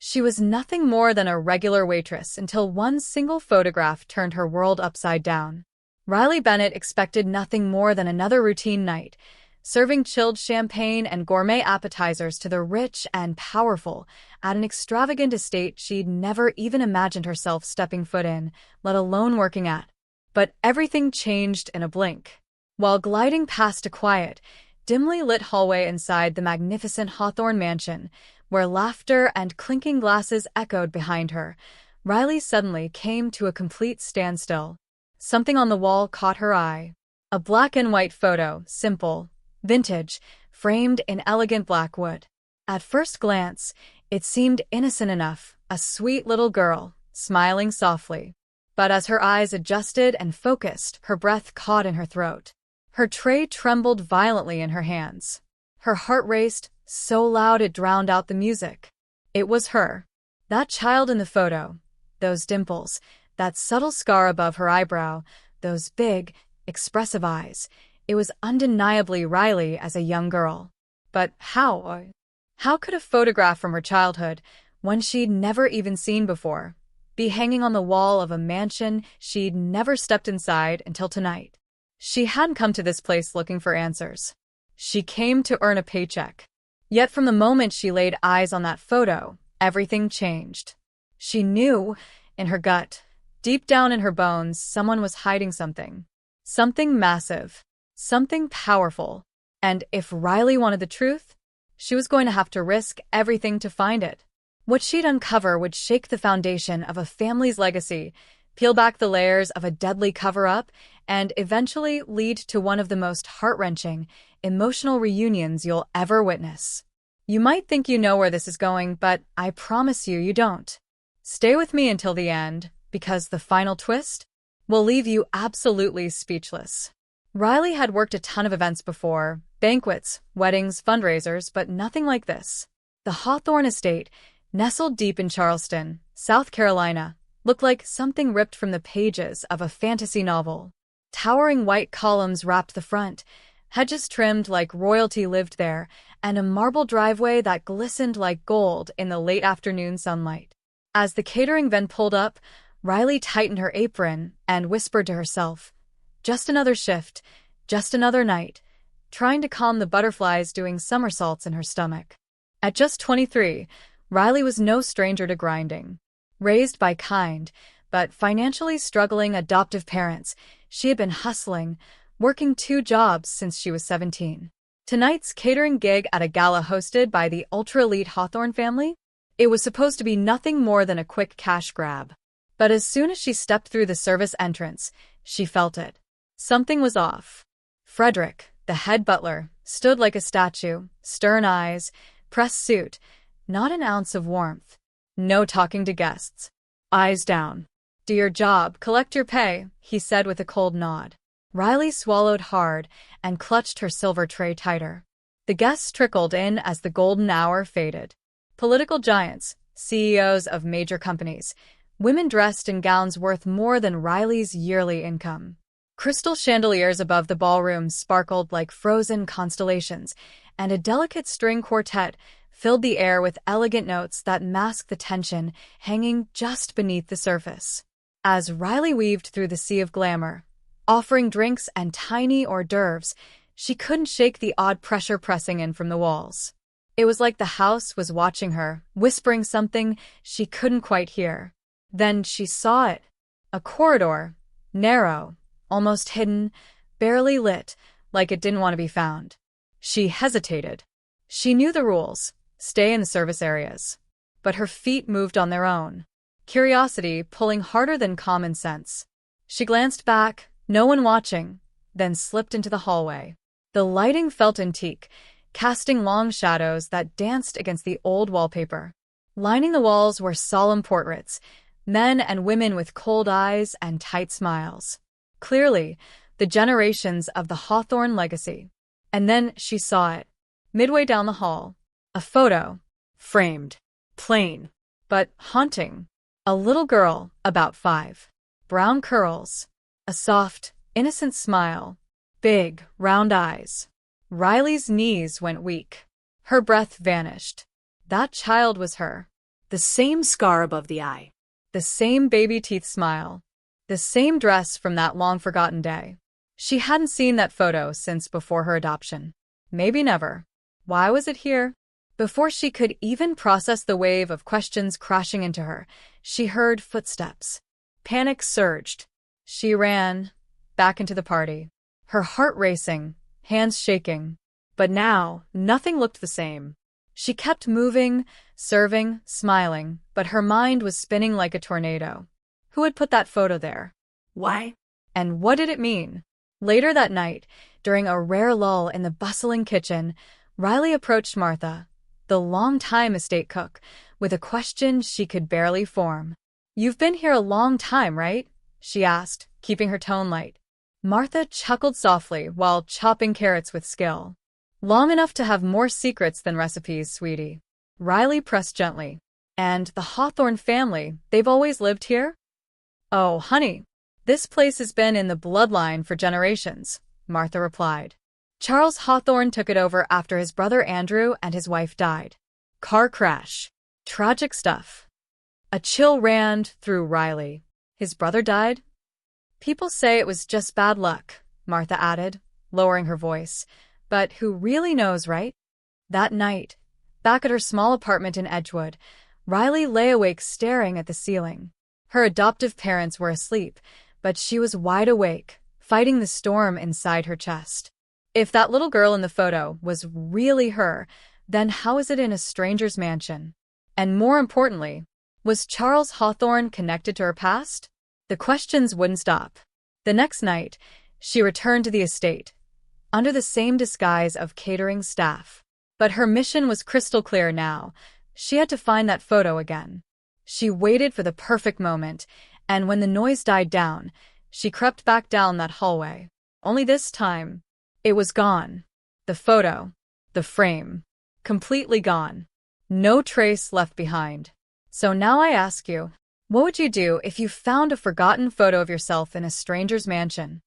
She was nothing more than a regular waitress until one single photograph turned her world upside down. Riley Bennett expected nothing more than another routine night, serving chilled champagne and gourmet appetizers to the rich and powerful at an extravagant estate she'd never even imagined herself stepping foot in, let alone working at. But everything changed in a blink. While gliding past a quiet, dimly lit hallway inside the magnificent Hawthorne mansion, where laughter and clinking glasses echoed behind her, Riley suddenly came to a complete standstill. Something on the wall caught her eye. A black and white photo, simple, vintage, framed in elegant black wood. At first glance, it seemed innocent enough, a sweet little girl, smiling softly. But as her eyes adjusted and focused, her breath caught in her throat. Her tray trembled violently in her hands. Her heart raced, so loud it drowned out the music. It was her. That child in the photo. Those dimples, that subtle scar above her eyebrow, those big, expressive eyes. It was undeniably Riley as a young girl. But how? How could a photograph from her childhood, one she'd never even seen before, be hanging on the wall of a mansion she'd never stepped inside until tonight? She hadn't come to this place looking for answers. She came to earn a paycheck. Yet from the moment she laid eyes on that photo, everything changed. She knew, in her gut, deep down in her bones, someone was hiding something. Something massive. Something powerful. And if Riley wanted the truth, she was going to have to risk everything to find it. What she'd uncover would shake the foundation of a family's legacy, peel back the layers of a deadly cover-up, and eventually lead to one of the most heart-wrenching, emotional reunions you'll ever witness. You might think you know where this is going, but I promise you don't. Stay with me until the end, because the final twist will leave you absolutely speechless. Riley had worked a ton of events before, banquets, weddings, fundraisers, but nothing like this. The Hawthorne estate, nestled deep in Charleston, South Carolina, looked like something ripped from the pages of a fantasy novel. Towering white columns wrapped the front, hedges trimmed like royalty lived there, and a marble driveway that glistened like gold in the late afternoon sunlight. As the catering van pulled up, Riley tightened her apron and whispered to herself, "Just another shift, just another night," trying to calm the butterflies doing somersaults in her stomach. At just 23, Riley was no stranger to grinding. Raised by kind, but financially struggling adoptive parents, she had been hustling, working 2 jobs since she was 17. Tonight's catering gig at a gala hosted by the ultra-elite Hawthorne family? It was supposed to be nothing more than a quick cash grab. But as soon as she stepped through the service entrance, she felt it. Something was off. Frederick, the head butler, stood like a statue, stern eyes, pressed suit, not an ounce of warmth. No talking to guests. Eyes down. "Do your job, collect your pay," he said with a cold nod. Riley swallowed hard and clutched her silver tray tighter. The guests trickled in as the golden hour faded. Political giants, CEOs of major companies, women dressed in gowns worth more than Riley's yearly income. Crystal chandeliers above the ballroom sparkled like frozen constellations, and a delicate string quartet filled the air with elegant notes that masked the tension hanging just beneath the surface. As Riley weaved through the sea of glamour, offering drinks and tiny hors d'oeuvres, she couldn't shake the odd pressure pressing in from the walls. It was like the house was watching her, whispering something she couldn't quite hear. Then she saw it. A corridor, narrow, almost hidden, barely lit, like it didn't want to be found. She hesitated. She knew the rules, stay in the service areas. But her feet moved on their own, curiosity pulling harder than common sense. She glanced back, no one watching, then slipped into the hallway. The lighting felt antique, casting long shadows that danced against the old wallpaper. Lining the walls were solemn portraits, men and women with cold eyes and tight smiles. Clearly, the generations of the Hawthorne legacy. And then she saw it. Midway down the hall, a photo, framed, plain, but haunting. A little girl, about 5. Brown curls, a soft, innocent smile, big, round eyes. Riley's knees went weak. Her breath vanished. That child was her. The same scar above the eye. The same baby teeth smile. The same dress from that long-forgotten day. She hadn't seen that photo since before her adoption. Maybe never. Why was it here? Before she could even process the wave of questions crashing into her, she heard footsteps. Panic surged. She ran back into the party, her heart racing, hands shaking. But now, nothing looked the same. She kept moving, serving, smiling, but her mind was spinning like a tornado. Who had put that photo there? Why? And what did it mean? Later that night, during a rare lull in the bustling kitchen, Riley approached Martha, the longtime estate cook, with a question she could barely form. "You've been here a long time, right?" she asked, keeping her tone light. Martha chuckled softly while chopping carrots with skill. "Long enough to have more secrets than recipes, sweetie." Riley pressed gently. "And the Hawthorne family, they've always lived here?" "Oh, honey, this place has been in the bloodline for generations," Martha replied. "Charles Hawthorne took it over after his brother Andrew and his wife died. Car crash. Tragic stuff." A chill ran through Riley. His brother died? "People say it was just bad luck," Martha added, lowering her voice. "But who really knows, right?" That night, back at her small apartment in Edgewood, Riley lay awake staring at the ceiling. Her adoptive parents were asleep, but she was wide awake, fighting the storm inside her chest. If that little girl in the photo was really her, then how is it in a stranger's mansion? And more importantly, was Charles Hawthorne connected to her past? The questions wouldn't stop. The next night, she returned to the estate, under the same disguise of catering staff. But her mission was crystal clear now. She had to find that photo again. She waited for the perfect moment, and when the noise died down, she crept back down that hallway. Only this time, it was gone. The photo, the frame, completely gone. No trace left behind. So now I ask you, what would you do if you found a forgotten photo of yourself in a stranger's mansion?